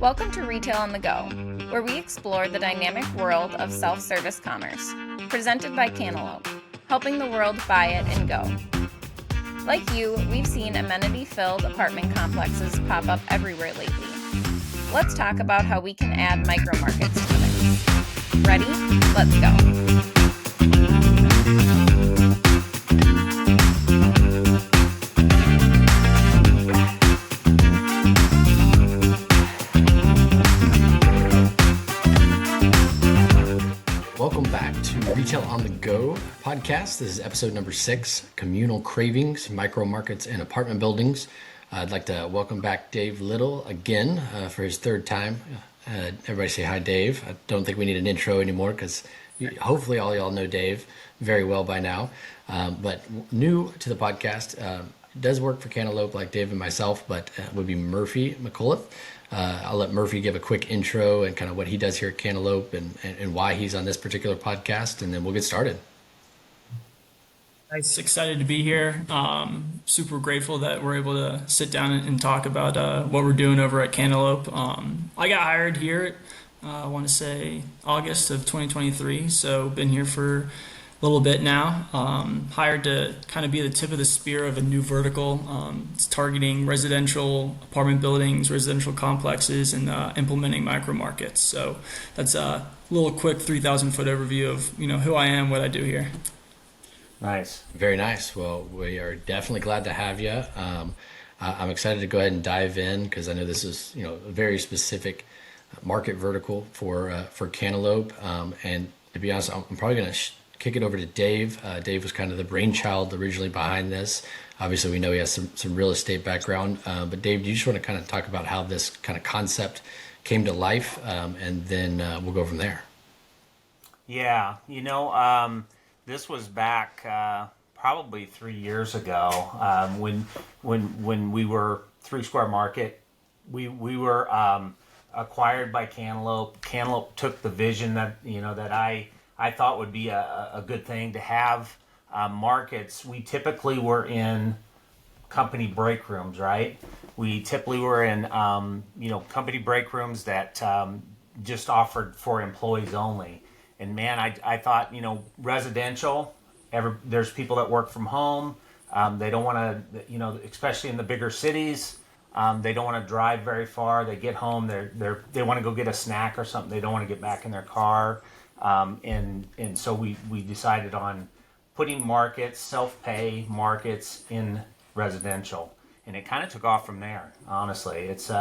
Welcome to Retail on the Go, where we explore the dynamic world of self-service commerce, presented by Cantaloupe, helping the world buy it and go. Like you, we've seen amenity-filled apartment complexes pop up everywhere lately. Let's talk about how we can add micro-markets to the mix. Ready? Let's go. Welcome back to Retail on the Go podcast. This is episode number 6, Communal Cravings, Micro Markets, and Apartment Buildings. I'd like to welcome back Dave Little again for his third time. Everybody say hi, Dave. I don't think we need an intro anymore because hopefully all y'all know Dave very well by now. But new to the podcast, does work for Cantaloupe like Dave and myself, but would be Murphy McCullough. I'll let Murphy give a quick intro and kind of what he does here at Cantaloupe and why he's on this particular podcast, and then we'll get started. Nice, excited to be here. Super grateful that we're able to sit down and talk about what we're doing over at Cantaloupe. I got hired here, I want to say August of 2023, so been here for a little bit now. Hired to kind of be the tip of the spear of a new vertical. It's targeting residential apartment buildings, residential complexes, and implementing micro markets. So that's a little quick 3,000 foot overview of who I am, what I do here. Nice, very nice. Well, we are definitely glad to have you. I'm excited to go ahead and dive in because I know this is a very specific market vertical for Cantaloupe. And to be honest, I'm probably going to kick it over to Dave. Dave was kind of the brainchild originally behind this. Obviously, we know he has some real estate background. But Dave, do you just want to kind of talk about how this kind of concept came to life? And then we'll go from there. Yeah, this was back probably 3 years ago when we were 3 Square Market. We were acquired by Cantaloupe. Cantaloupe took the vision that that I thought would be a good thing to have markets. We typically were in company break rooms, right? We typically were in company break rooms that just offered for employees only. And man, I thought residential. There's people that work from home. They don't want to especially in the bigger cities. They don't want to drive very far. They get home. They want to go get a snack or something. They don't want to get back in their car. And so we decided on putting markets, self-pay markets in residential, and it kind of took off from there. Honestly, it's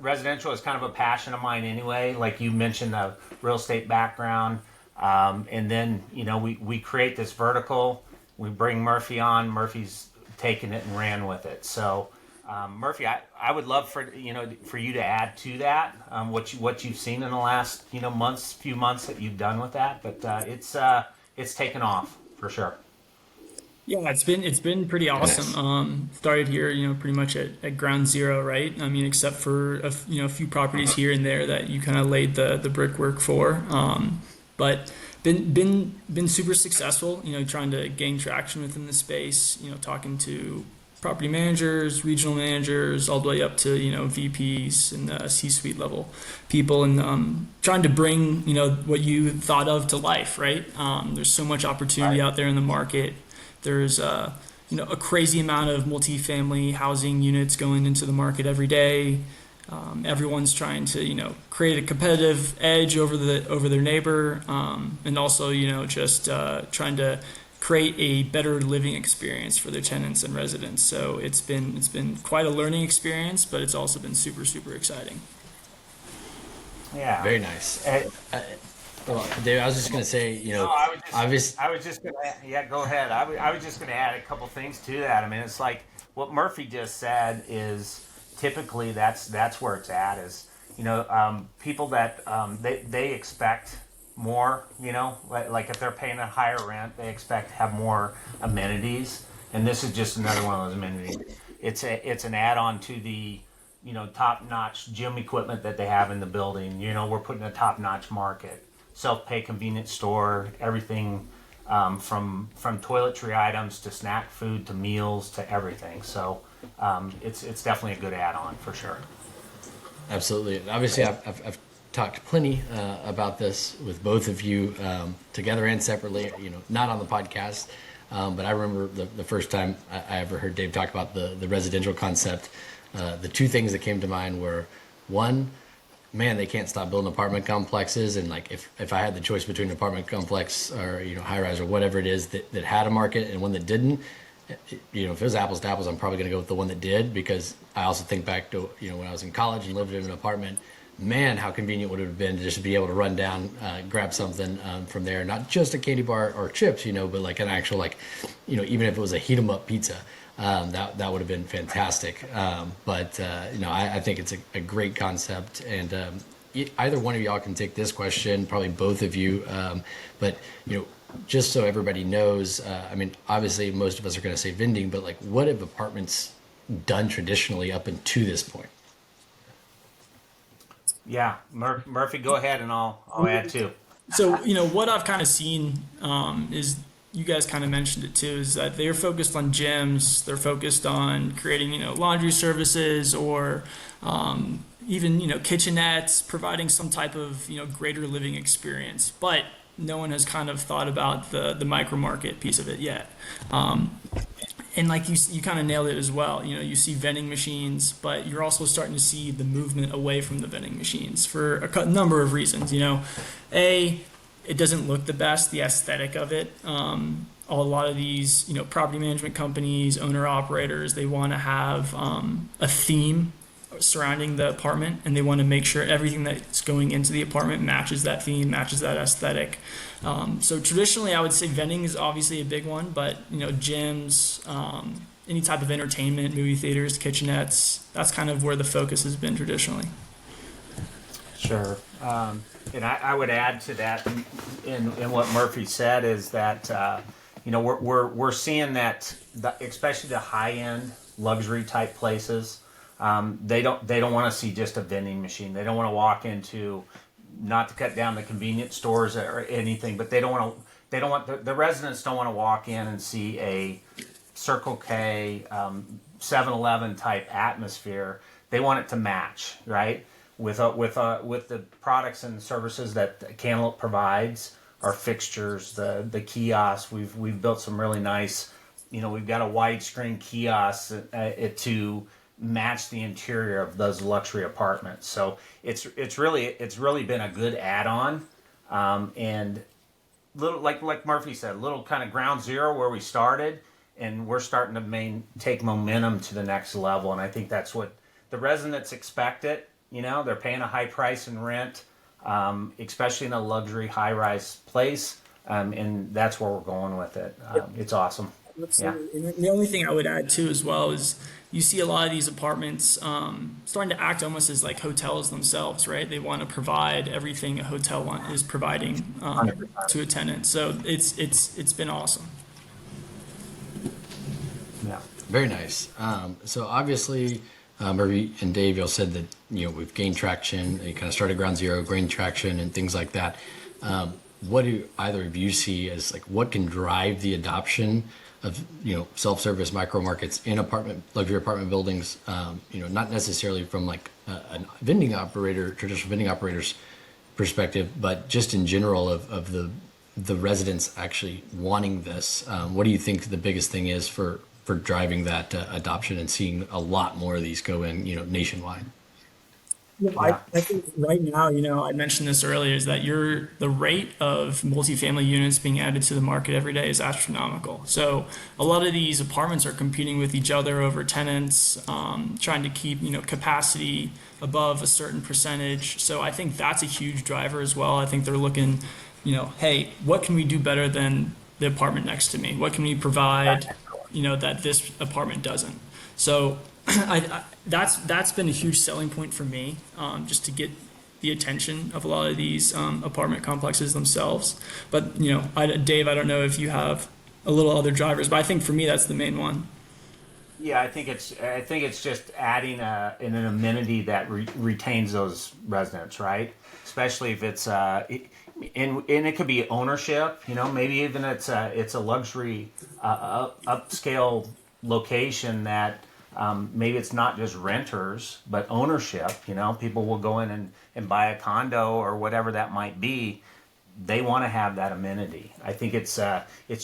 residential is kind of a passion of mine anyway. Like you mentioned, the real estate background, and then we create this vertical. We bring Murphy on. Murphy's taken it and ran with it. So. Murphy, I would love for you to add to that what you've seen in the last few months that you've done with that, but it's taken off for sure. Yeah, it's been pretty awesome. Started here, pretty much at ground zero, right? I mean, except for a few properties here and there that you kind of laid the brickwork for. But been super successful. Trying to gain traction within the space. Talking to property managers, regional managers, all the way up to VPs and C-suite level people, and trying to bring what you thought of to life. Right? There's so much opportunity out there in the market. There's a crazy amount of multifamily housing units going into the market every day. Everyone's trying to create a competitive edge over their neighbor, and also just trying to create a better living experience for their tenants and residents. So it's been quite a learning experience, but it's also been super, super exciting. Yeah. Very nice. Well, Dave, I was just going to say, I was just going to, yeah, go ahead. I was just going to add a couple things to that. I mean, it's like what Murphy just said is typically that's where it's at is, people that they expect more, like if they're paying a higher rent, they expect to have more amenities, and this is just another one of those amenities. It's an add-on to the top-notch gym equipment that they have in the building. We're putting a top-notch market, self-pay convenience store, everything from toiletry items to snack food to meals to everything. So it's definitely a good add-on for sure. absolutely. Obviously, I've talked plenty about this with both of you, together and separately. Not on the podcast, but I remember the first time I ever heard Dave talk about the residential concept. The two things that came to mind were, one, man, they can't stop building apartment complexes, and like if I had the choice between an apartment complex or high rise or whatever it is that had a market and one that didn't, if it was apples to apples, I'm probably going to go with the one that did, because I also think back to when I was in college and lived in an apartment. Man, how convenient would it have been to just be able to run down, grab something from there, not just a candy bar or chips, but like an actual, like, even if it was a heat 'em up pizza. That would have been fantastic. But I think it's a great concept, and either one of y'all can take this question, probably both of you. But just so everybody knows, obviously most of us are going to say vending, but like, what have apartments done traditionally up until this point? Yeah, Murphy, go ahead, and I'll add too. So, what I've kind of seen is, you guys kind of mentioned it too, is that they're focused on gyms, they're focused on creating, laundry services, or even, kitchenettes, providing some type of, greater living experience. But no one has kind of thought about the micro market piece of it yet. And like you kind of nailed it as well. You see vending machines, but you're also starting to see the movement away from the vending machines for a number of reasons. It doesn't look the best, the aesthetic of it. A lot of these, property management companies, owner operators, they want to have a theme surrounding the apartment, and they want to make sure everything that's going into the apartment matches that theme, matches that aesthetic. So traditionally, I would say vending is obviously a big one, but gyms, any type of entertainment, movie theaters, kitchenettes, that's kind of where the focus has been traditionally. Sure. And I would add to that in what Murphy said is that we're seeing that especially the high end luxury type places, they don't want to see just a vending machine. They don't want to walk into, not to cut down the convenience stores or anything, but the residents don't want to walk in and see a Circle K, 7-Eleven type atmosphere. They want it to match, right? With the products and services that Cantaloupe provides, our fixtures, the kiosks. We've built some really nice, we've got a widescreen kiosk to match the interior of those luxury apartments. So it's really been a good add-on, and little like Murphy said, little kind of ground zero where we started, and we're starting to take momentum to the next level. And I think that's what the residents expect it. They're paying a high price in rent, especially in a luxury high-rise place, and that's where we're going with it. It's awesome. Absolutely. Yeah. And the only thing I would add too, as well, is you see a lot of these apartments starting to act almost as like hotels themselves, right? They want to provide everything a hotel is providing to a tenant. So it's been awesome. Yeah. Very nice. So obviously, Murphy and Dave, y'all said that we've gained traction. You kind of started ground zero, gained traction, and things like that. What do either of you see as like what can drive the adoption of self-service micro markets in luxury apartment buildings? Not necessarily from like a traditional vending operator's perspective, but just in general of the residents actually wanting this. What do you think the biggest thing is for driving that adoption and seeing a lot more of these go in, nationwide? I think right now, I mentioned this earlier, is that the rate of multifamily units being added to the market every day is astronomical. So a lot of these apartments are competing with each other over tenants, trying to keep, capacity above a certain percentage. So I think that's a huge driver as well. I think they're looking, hey, what can we do better than the apartment next to me? What can we provide, that this apartment doesn't? So that's been a huge selling point for me, just to get the attention of a lot of these apartment complexes themselves. But Dave, I don't know if you have a little other drivers, but I think for me that's the main one. Yeah, I think it's just adding an amenity that retains those residents, right? Especially if it's and it could be ownership. Maybe even it's a luxury upscale location that maybe it's not just renters, but ownership. People will go in and buy a condo or whatever that might be. They want to have that amenity. I think it's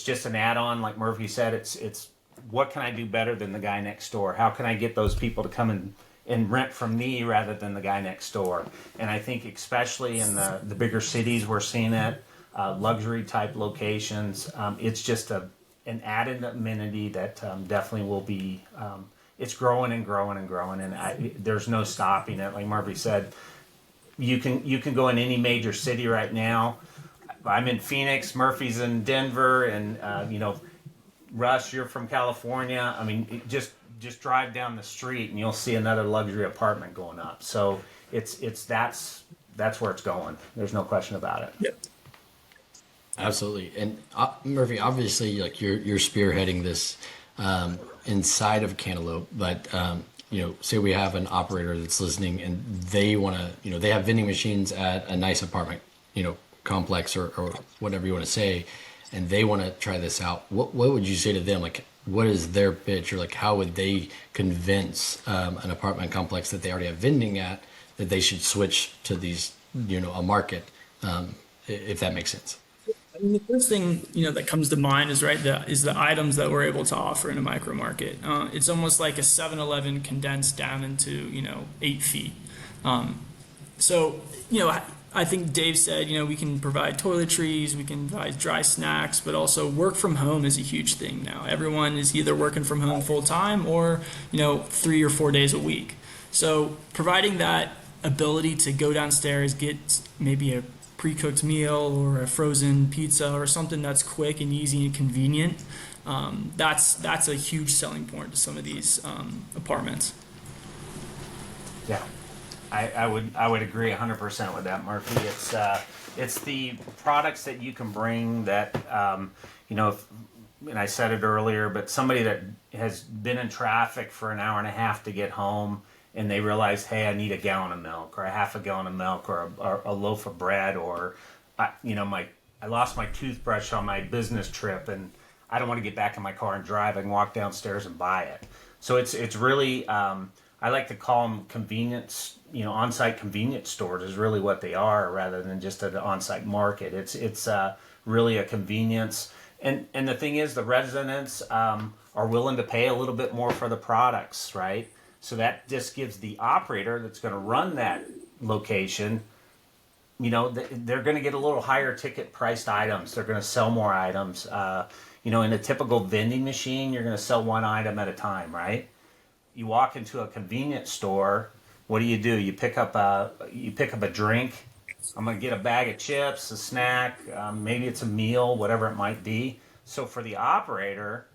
just an add-on, like Murphy said. It's what can I do better than the guy next door? How can I get those people to come and rent from me rather than the guy next door? And I think especially in the bigger cities, we're seeing it, luxury type locations. It's just an added amenity that definitely will be. It's growing and growing and growing, and there's no stopping it. Like Murphy said, you can go in any major city right now. I'm in Phoenix, Murphy's in Denver, and Russ, you're from California. I mean, just drive down the street and you'll see another luxury apartment going up. So that's where it's going. There's no question about it. Yep. Absolutely. And Murphy, obviously, like you're spearheading this inside of Cantaloupe, but say we have an operator that's listening and they want to, they have vending machines at a nice apartment, complex or whatever you want to say, and they want to try this out. What would you say to them? Like, what is their pitch, or like how would they convince an apartment complex that they already have vending at that they should switch to these, a market, if that makes sense? I mean, the first thing that comes to mind is the items that we're able to offer in a micro market. It's almost like a 7-Eleven condensed down into 8 feet. So I think Dave said we can provide toiletries, we can provide dry snacks, but also work from home is a huge thing now. Everyone is either working from home full time or 3 or 4 days a week. So providing that ability to go downstairs, get maybe a pre-cooked meal or a frozen pizza or something that's quick and easy and convenient, that's a huge selling point to some of these apartments. Yeah, I would agree 100% with that, Murphy. It's the products that you can bring that and I said it earlier, but somebody that has been in traffic for an hour and a half to get home, and they realize, hey, I need a gallon of milk or a half a gallon of milk or a loaf of bread, or I lost my toothbrush on my business trip and I don't want to get back in my car and drive. I can walk downstairs and buy it. So it's really I like to call them convenience, on-site convenience stores is really what they are, rather than just an on-site market. It's really a convenience, and the thing is, the residents are willing to pay a little bit more for the products, right? So that just gives the operator that's going to run that location, they're going to get a little higher ticket priced items. They're going to sell more items. In a typical vending machine, you're going to sell one item at a time, right? You walk into a convenience store, what do? You pick up a drink. I'm going to get a bag of chips, a snack, maybe it's a meal, whatever it might be. So for the operator,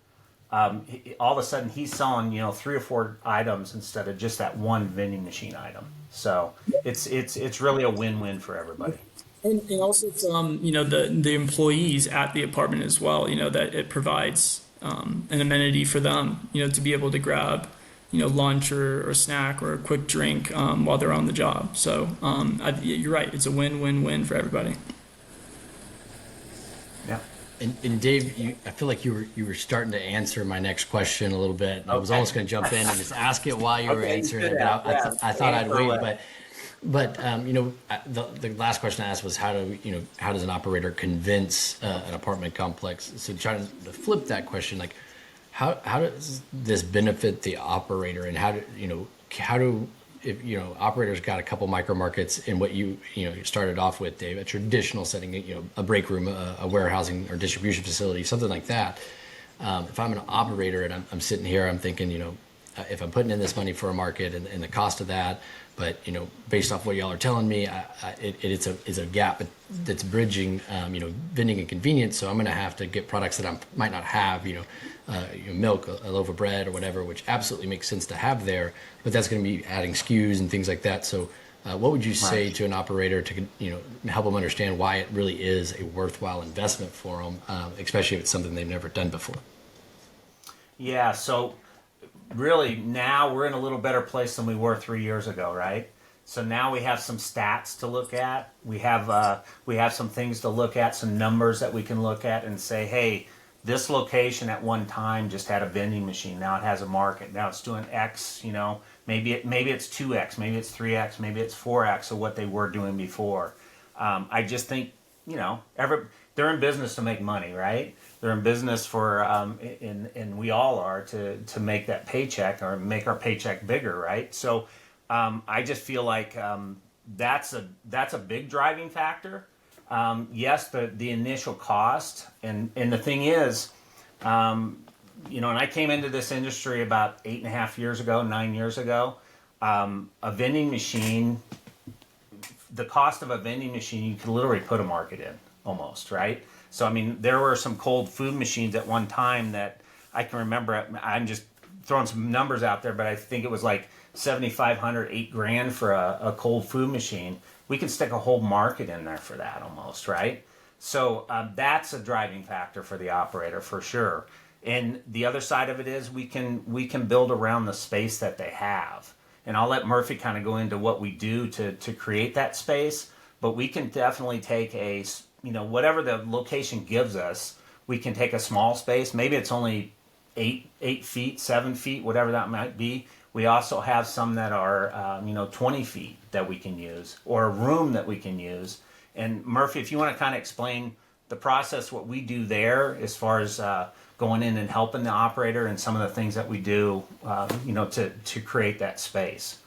all of a sudden he's selling 3 or 4 items instead of just that one vending machine item. So it's really a win-win for everybody. And also from the employees at the apartment as well, that it provides an amenity for them, to be able to grab lunch or a snack or a quick drink while they're on the job. So you're right, it's a win-win-win for everybody. Yeah. And Dave, I feel like you were starting to answer my next question a little bit. I was almost going to jump in and just ask it while you were answering it, but I thought I'd wait. But the last question I asked was how does an operator convince an apartment complex? So trying to flip that question, like how does this benefit the operator, and how do if operators got a couple micro markets in what you started off with, Dave, a traditional setting, a break room, a warehousing or distribution facility, something like that. If I'm an operator and I'm sitting here, I'm thinking, if I'm putting in this money for a market and the cost of that, but based off what y'all are telling me, it's a gap that's bridging, vending and convenience. So I'm going to have to get products that I might not have, milk, a loaf of bread or whatever, which absolutely makes sense to have there. But that's going to be adding SKUs and things like that. So what would you say to an operator to help them understand why it really is a worthwhile investment for them, especially if it's something they've never done before? Yeah. So really now we're in a little better place than we were 3 years ago, right? So now we have some stats to look at. We have some things to look at, some numbers that we can look at and say, hey, this location at one time just had a vending machine. Now it has a market. Now it's doing X. Maybe it's 2X, maybe it's 3X, maybe it's 4X of what they were doing before. I just think they're in business to make money, right? They're in business for and we all are to make that paycheck or make our paycheck bigger, right? So I just feel like that's a big driving factor. Yes, the initial cost, and the thing is, and I came into this industry about 8.5 years ago, 9 years ago. A vending machine, the cost of a vending machine, you could literally put a market in almost, right? So, I mean, there were some cold food machines at one time that I can remember. I'm just throwing some numbers out there, but I think it was like 7,500, $8,000 for a cold food machine. We can stick a whole market in there for that almost, right? So that's a driving factor for the operator for sure. And the other side of it is we can build around the space that they have. And I'll let Murphy kind of go into what we do to create that space. But we can definitely take whatever the location gives us, we can take a small space. Maybe it's only 8 feet, 7 feet, whatever that might be. We also have some that are 20 feet that we can use, or a room that we can use. And Murphy, if you want to kind of explain the process, what we do there as far as going in and helping the operator and some of the things that we do, to create that space.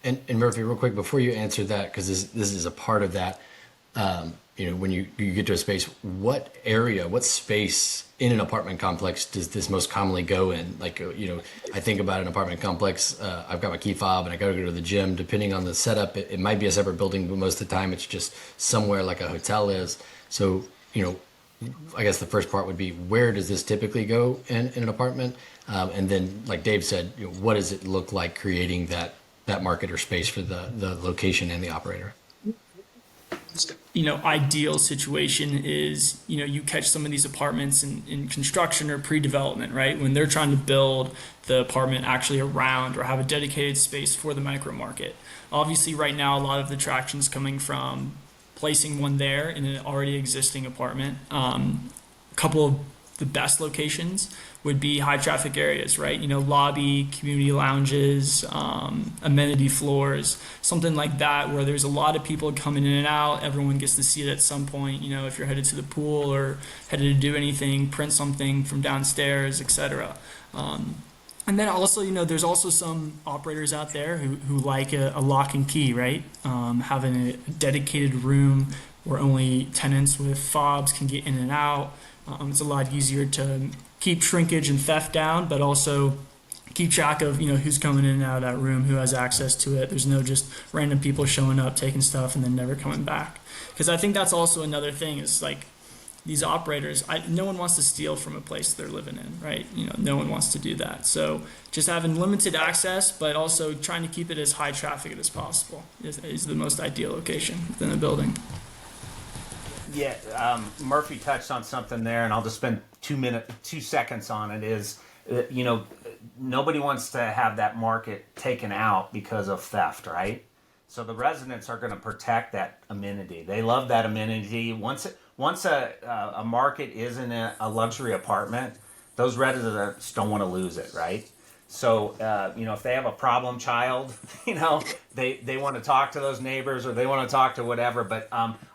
And Murphy, real quick, before you answer that, because this is a part of that, when you get to a space, what space in an apartment complex does this most commonly go in? Like, I think about an apartment complex, I've got my key fob and I got to go to the gym. Depending on the setup, it might be a separate building, but most of the time it's just somewhere like a hotel is. So, I guess the first part would be, where does this typically go in an apartment? And then, like Dave said, what does it look like creating that market or space for the location and the operator? Ideal situation is, you catch some of these apartments in construction or pre-development, right? When they're trying to build the apartment actually around or have a dedicated space for the micro market. Obviously, right now, a lot of the traction is coming from placing one there in an already existing apartment. A couple of the best locations would be high traffic areas, right? Lobby, community lounges, amenity floors, something like that, where there's a lot of people coming in and out. Everyone gets to see it at some point. If you're headed to the pool or headed to do anything, print something from downstairs, etc. And then also, there's also some operators out there who like a lock and key, right? Having a dedicated room where only tenants with fobs can get in and out. It's a lot easier to keep shrinkage and theft down, but also keep track of, who's coming in and out of that room, who has access to it. There's no just random people showing up, taking stuff, and then never coming back. Because I think that's also another thing is like these operators, no one wants to steal from a place they're living in, right? No one wants to do that. So just having limited access, but also trying to keep it as high traffic as possible is the most ideal location within a building. Yeah, Murphy touched on something there, and I'll just spend 2 seconds on it. Is nobody wants to have that market taken out because of theft, right? So the residents are going to protect that amenity. They love that amenity. Once a market is in a luxury apartment, those residents don't want to lose it, right? So, if they have a problem child, they want to talk to those neighbors or they want to talk to whatever. But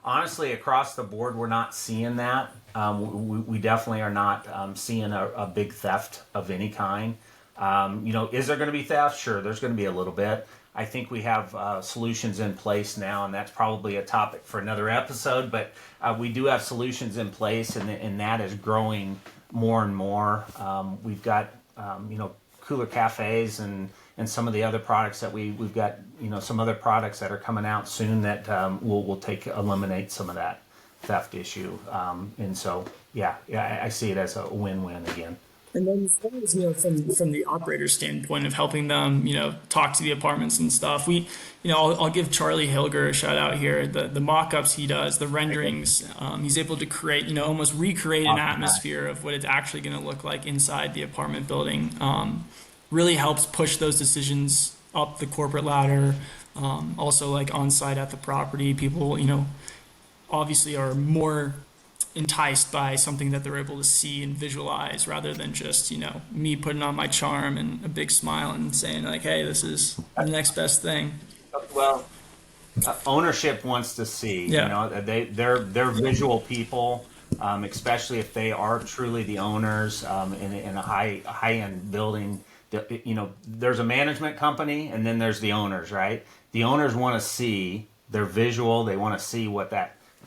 honestly, across the board, we're not seeing that. We definitely are not seeing a big theft of any kind. Is there going to be theft? Sure, there's going to be a little bit. I think we have solutions in place now, and that's probably a topic for another episode. But we do have solutions in place, and that is growing more and more. We've got, cooler cafes and some of the other products that we've got, some other products that are coming out soon that will eliminate some of that theft issue. And so, I see it as a win-win again. And then as far as, from the operator standpoint of helping them, talk to the apartments and stuff, I'll give Charlie Hilger a shout out here. The mock-ups he does, the renderings, he's able to create, almost recreate an atmosphere of what it's actually going to look like inside the apartment building. Really helps push those decisions up the corporate ladder. Also, like on site at the property, people, obviously are more enticed by something that they're able to see and visualize rather than just, me putting on my charm and a big smile and saying like, hey, this is the next best thing. Well, ownership wants to see. Yeah. They're visual people, especially if they are truly the owners in a high end building. There's a management company, and then there's the owners, right? The owners want to see their visual. They want to see what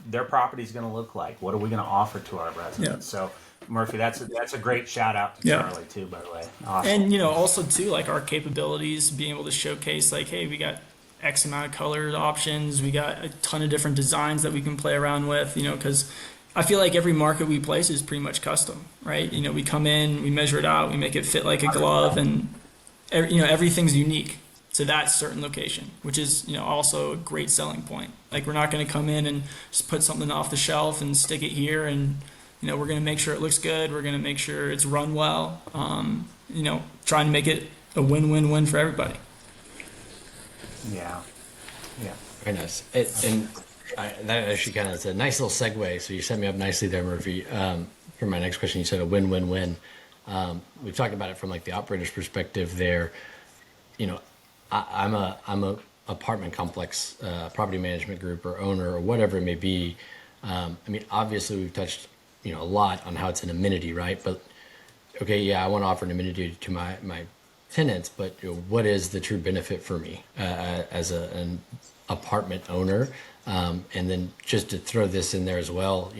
their property is going to look like. What are we going to offer to our residents? Yeah. So, Murphy, that's a great shout out to Yeah. Charlie too, by the way. Awesome. And also too, like our capabilities, being able to showcase like, hey, we got X amount of color options, we got a ton of different designs that we can play around with, because I feel like every market we place is pretty much custom, right? We come in, we measure it out, we make it fit like a glove, and everything's unique to that certain location, which is also a great selling point. Like we're not going to come in and just put something off the shelf and stick it here, and we're going to make sure it looks good. We're going to make sure it's run well. Trying to make it a win-win-win for everybody. Yeah. Very nice. That actually kind of is a nice little segue. So you set me up nicely there, Murphy. For my next question, you said a win-win-win. We've talked about it from like the operator's perspective there. I'm a apartment complex property management group or owner or whatever it may be. Obviously we've touched a lot on how it's an amenity, right? But okay, yeah, I want to offer an amenity to my tenants, but what is the true benefit for me as an apartment owner? And then just to throw this in there as well,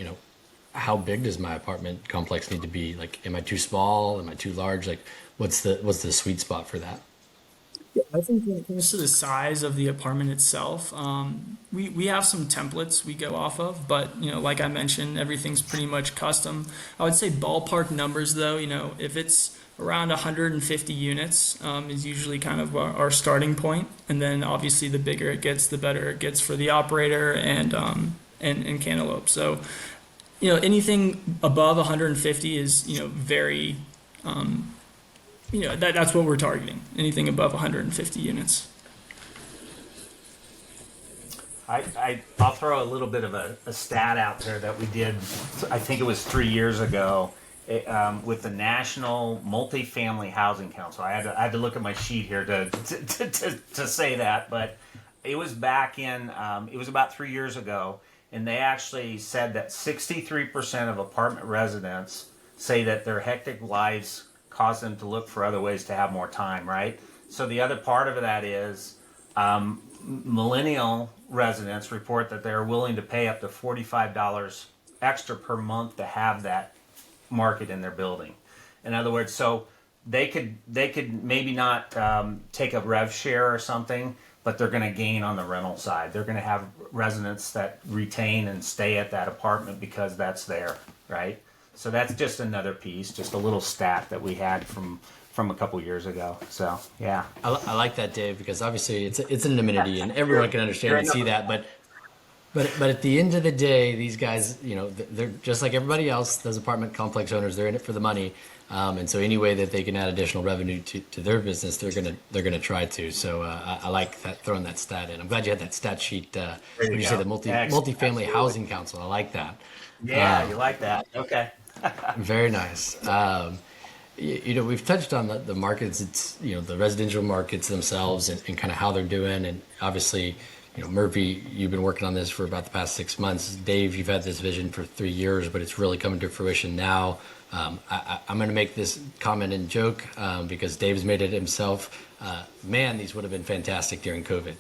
how big does my apartment complex need to be? Like, am I too small? Am I too large? Like, what's the sweet spot for that? I think when it comes to the size of the apartment itself, we have some templates we go off of, but like I mentioned, everything's pretty much custom. I would say ballpark numbers though, if it's around 150 units is usually kind of our starting point, and then obviously the bigger it gets, the better it gets for the operator and Cantaloupe. So anything above 150 is very that's what we're targeting. Anything above 150 units. I'll throw a little bit of a stat out there that we did. I think it was 3 years ago. With the National Multifamily Housing Council. I had to look at my sheet here to say that, but it was back in it was about 3 years ago, and they actually said that 63% of apartment residents say that their hectic lives cause them to look for other ways to have more time, right? So the other part of that is millennial residents report that they're willing to pay up to $45 extra per month to have that market in their building. In other words, so they could maybe not take a rev share or something, but they're going to gain on the rental side. They're going to have residents that retain and stay at that apartment because that's there, right? So that's just another piece, just a little stat that we had from a couple years ago. So yeah, I like that, Dave, because obviously it's an amenity and everyone can understand and see that, but at the end of the day, these guys, they're just like everybody else. Those apartment complex owners, they're in it for the money, and so any way that they can add additional revenue to their business, they're gonna try to. So I like that, throwing that stat in. I'm glad you had that stat sheet. When you say the multifamily housing council, I like that. Yeah, you like that? Okay. Very nice. We've touched on the markets. It's the residential markets themselves and kind of how they're doing, and obviously. Murphy, you've been working on this for about the past 6 months. Dave, you've had this vision for 3 years, but it's really coming to fruition now. I'm going to make this comment and joke because Dave's made it himself. Man, these would have been fantastic during COVID.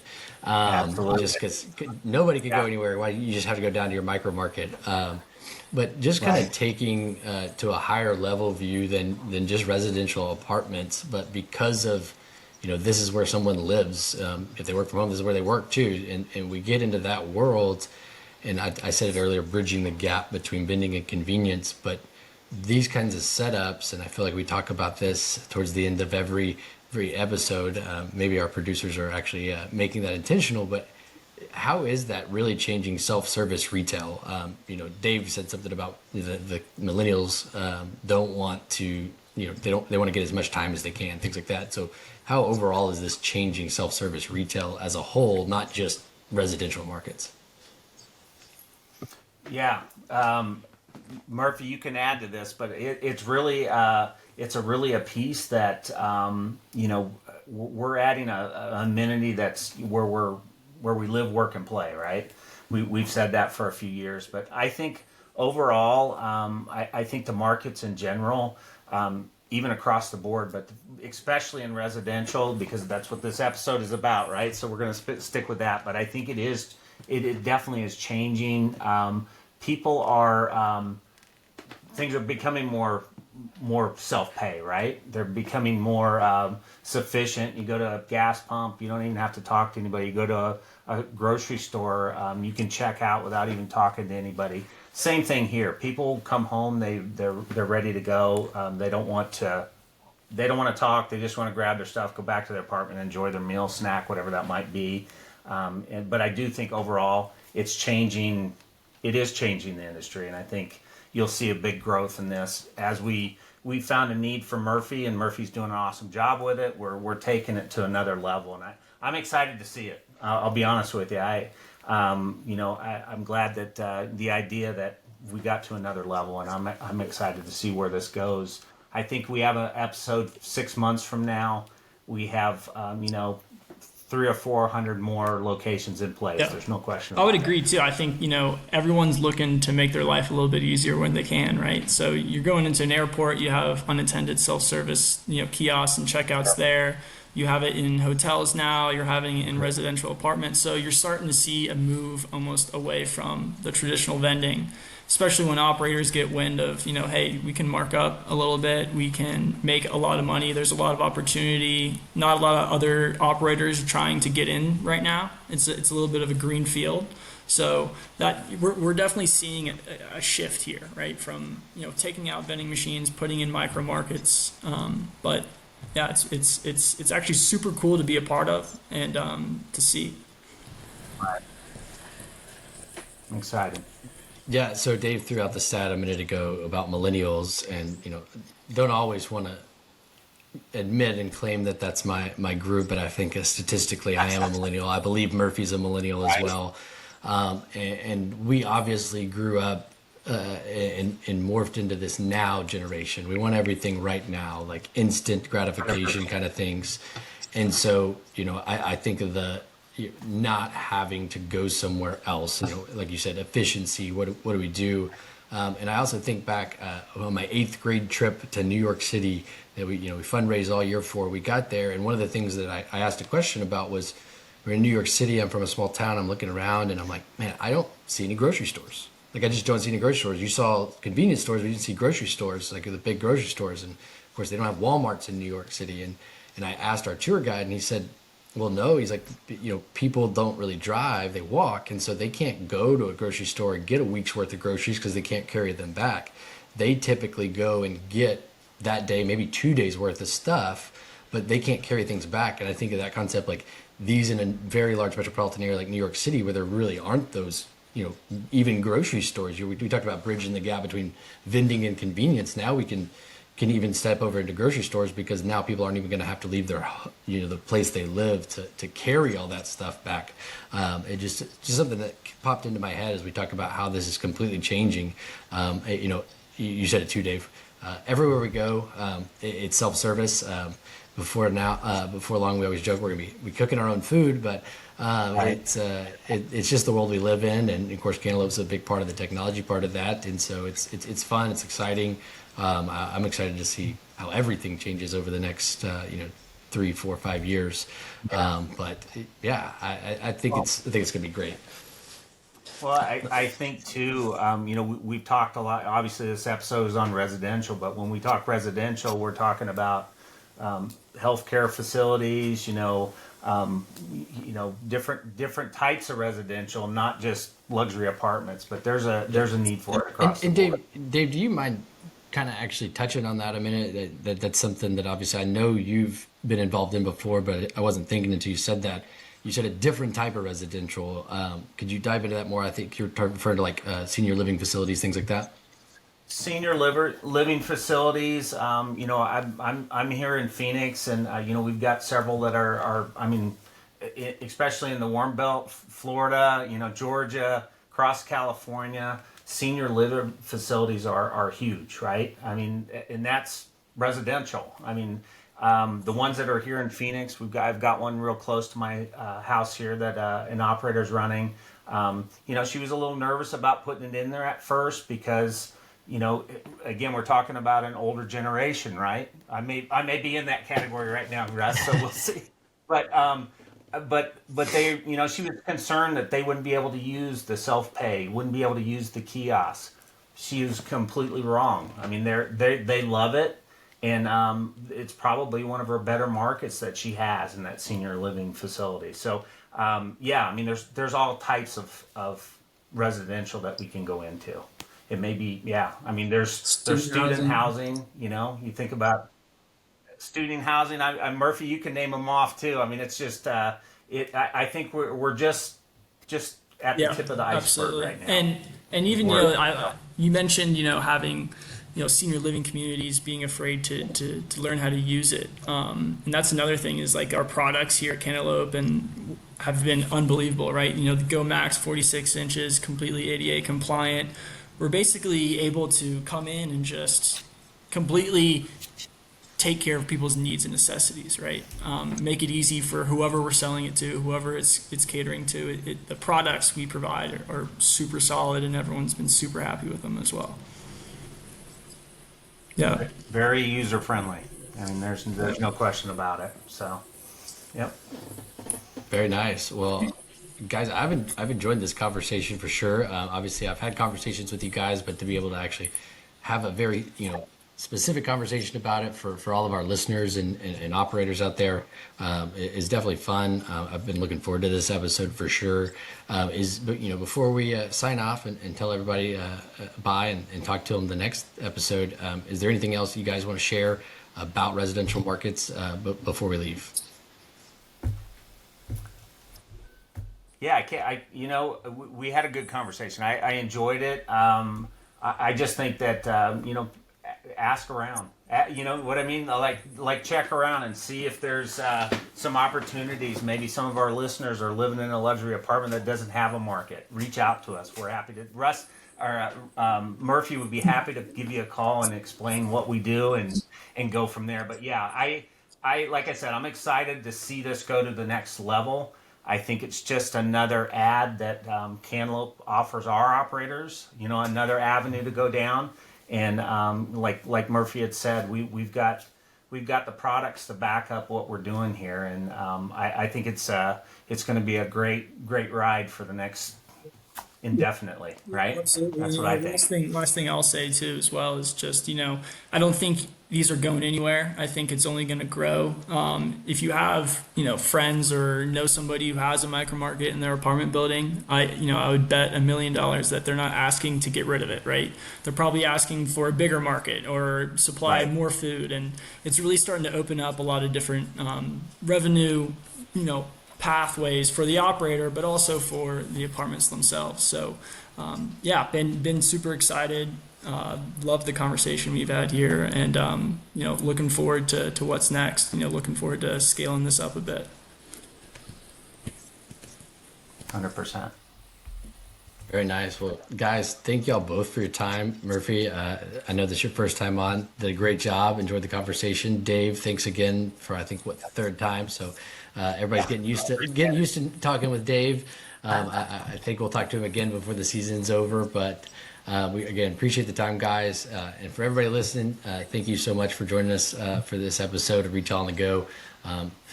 Just because nobody could go anywhere. Why you just have to go down to your micro market. But just kind of taking to a higher level view than just residential apartments, but because of this is where someone lives. If they work from home, this is where they work too. And we get into that world, and I said it earlier, bridging the gap between vending and convenience. But these kinds of setups, and I feel like we talk about this towards the end of every episode. Maybe our producers are actually making that intentional, but how is that really changing self-service retail? Dave said something about the millennials don't want to, they want to get as much time as they can, things like that. So how overall is this changing self-service retail as a whole, not just residential markets? Yeah. Murphy, you can add to this, but it's a really a piece that we're adding an amenity that's where we live, work, and play. Right? We've said that for a few years, but I think overall, I think the markets in general, even across the board, but especially in residential, because that's what this episode is about, right? So we're going to stick with that. But I think it definitely is changing. People are things are becoming more self-pay, right? They're becoming more sufficient. You go to a gas pump, you don't even have to talk to anybody. You go to a grocery store, you can check out without even talking to anybody. Same thing here. People come home, they're ready to go. They don't want to talk. They just want to grab their stuff, go back to their apartment, enjoy their meal, snack, whatever that might be. But I do think overall it's changing. It is changing the industry, and I think you'll see a big growth in this as we found a need for Murphy, and Murphy's doing an awesome job with it. We're taking it to another level, and I'm excited to see it. I'll be honest with you. I'm glad that the idea that we got to another level, and I'm excited to see where this goes. I think we have an episode 6 months from now. We have 300 or 400 more locations in place. Yeah. There's no question. I would agree too. I think, everyone's looking to make their life a little bit easier when they can, right? So you're going into an airport, you have unattended self-service, kiosks and checkouts there. You have it in hotels now, you're having it in residential apartments. So you're starting to see a move almost away from the traditional vending, especially when operators get wind of, hey, we can mark up a little bit, we can make a lot of money, there's a lot of opportunity. Not a lot of other operators are trying to get in right now. It's a little bit of a green field. So that we're definitely seeing a shift here, right? From taking out vending machines, putting in micro markets, but yeah, it's actually super cool to be a part of and to see. I'm excited. Yeah, so Dave threw out the stat a minute ago about millennials, and don't always want to admit and claim that that's my group, but I think statistically I am a millennial. I believe Murphy's a millennial as well, and we obviously grew up and morphed into this now generation. We want everything right now, like instant gratification kind of things, and so I think of the not having to go somewhere else. Like you said, efficiency. What do we do? And I also think back on my 8th grade trip to New York City that we fundraised all year for. We got there, and one of the things that I asked a question about was, we're in New York City. I'm from a small town. I'm looking around, and I'm like, man, I don't see any grocery stores. Like, I just don't see any grocery stores. You saw convenience stores, but you didn't see grocery stores, like the big grocery stores. And of course, they don't have Walmarts in New York City. And I asked our tour guide, and he said, well, no. He's like, people don't really drive, they walk, and so they can't go to a grocery store and get a week's worth of groceries because they can't carry them back. They typically go and get that day, maybe 2 days worth of stuff, but they can't carry things back. And I think of that concept, like these in a very large metropolitan area like New York City, where there really aren't those, even grocery stores. We talked about bridging the gap between vending and convenience. Now we can even step over into grocery stores, because now people aren't even going to have to leave their, the place they live to carry all that stuff back. It just something that popped into my head as we talk about how this is completely changing. You said it too, Dave. Everywhere we go, it's self-service. Before long, we always joke we're going to be cooking our own food, but it's just the world we live in, and of course, Cantaloupe's a big part of the technology part of that, and so it's fun, it's exciting. I'm excited to see how everything changes over the next 3, 4, 5 years. But yeah, I think it's going to be great. Well, I think too, we've talked a lot. Obviously, this episode is on residential, but when we talk residential, we're talking about healthcare facilities, different types of residential, not just luxury apartments. But there's a need for it across. And Dave, do you mind kind of actually touching on that a minute? That's something that obviously I know you've been involved in before, but I wasn't thinking until you said that. You said a different type of residential. Could you dive into that more? I think you're referring to like senior living facilities, things like that. Senior living facilities. I'm here in Phoenix, and we've got several that are especially in the Warm Belt, Florida, Georgia, across California. senior living facilities are huge, right? I mean, and that's residential. I mean, the ones that are here in Phoenix, I've got one real close to my house here that an operator's running. She was a little nervous about putting it in there at first because, again, we're talking about an older generation, right? I may be in that category right now, Russ. So we'll see. But they, she was concerned that they wouldn't be able to use the self pay, wouldn't be able to use the kiosk. She was completely wrong. I mean, they love it, and it's probably one of her better markets that she has in that senior living facility. So I mean, there's all types of residential that we can go into. It may be, I mean, there's student housing. You think about student housing. Murphy, you can name them off too. I mean, it's just I think we're just at the tip of the iceberg absolutely. right now. And even you mentioned having senior living communities being afraid to learn how to use it. And that's another thing is like our products here at Cantaloupe and have been unbelievable, right? The Go Max 46 inches, completely ADA compliant. We're basically able to come in and just completely take care of people's needs and necessities, right? Make it easy for whoever we're selling it to, whoever it's catering to. The products we provide are super solid, and everyone's been super happy with them as well. Yeah, very user friendly. I mean, there's no question about it. So, yep. Very nice. Well, guys, I've enjoyed this conversation for sure. Obviously, I've had conversations with you guys, but to be able to actually have a very specific conversation about it for all of our listeners and operators out there is definitely fun. I've been looking forward to this episode for sure. Before we sign off and tell everybody bye and talk to them the next episode, is there anything else you guys want to share about residential markets before we leave? Yeah, we had a good conversation. I enjoyed it. I just think that ask around. You know what I mean? Like check around and see if there's some opportunities. Maybe some of our listeners are living in a luxury apartment that doesn't have a market. Reach out to us. We're happy to. Russ or Murphy would be happy to give you a call and explain what we do and go from there. But yeah, I like I said, I'm excited to see this go to the next level. I think it's just another ad that Cantaloupe offers our operators. Another avenue to go down. And like Murphy had said, we've got the products to back up what we're doing here, and I think it's going to be a great ride for the next indefinitely, right? Absolutely. That's what I think. Last thing I'll say too as well is just I don't think these are going anywhere. I think it's only going to grow. If you have friends or know somebody who has a micro market in their apartment building, I would bet $1 million that they're not asking to get rid of it, right? They're probably asking for a bigger market or supply more food, and it's really starting to open up a lot of different revenue pathways for the operator, but also for the apartments themselves. So been super excited. Love the conversation we've had here, and looking forward to what's next. Looking forward to scaling this up a bit. 100%. Very nice. Well, guys, thank y'all both for your time. Murphy, I know this is your first time on. Did a great job. Enjoyed the conversation. Dave, thanks again for the third time. So everybody's getting used to talking with Dave. I think we'll talk to him again before the season's over. But we again appreciate the time, guys. And for everybody listening, thank you so much for joining us for this episode of Retail on the Go.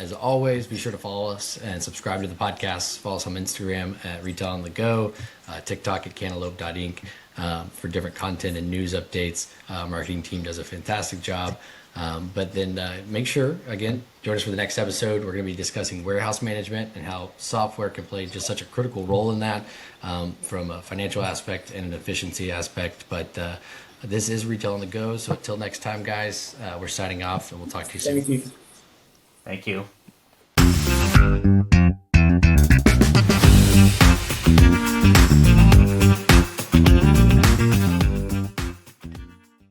As always, be sure to follow us and subscribe to the podcast. Follow us on Instagram at Retail on the Go, TikTok at cantaloupe.inc for different content and news updates. Marketing team does a fantastic job. But then make sure, again, join us for the next episode. We're going to be discussing warehouse management and how software can play just such a critical role in that from a financial aspect and an efficiency aspect. But this is Retail on the Go. So until next time, guys, we're signing off and we'll talk to you soon. Thank you. Thank you.